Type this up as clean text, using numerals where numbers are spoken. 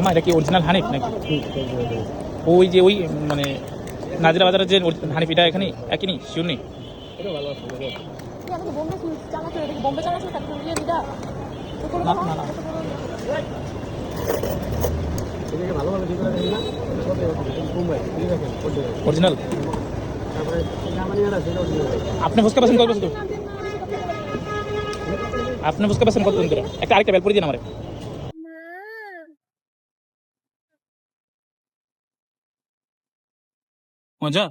আম্মা এটা কি অরিজিনাল হানিফ নাকি? ওই যে ওই মানে নাজিরা বাজারের যে হানিফ এটা এখানে একই নেই, শিওর নেই। না না না অরিজিনাল। আপনি ফুচকা পেছেন কত বছর? আপনি ফুচকা পেছেন কতদিন ধরে? একটা আরেকটা বেল পরে দিন আমারে। মজা।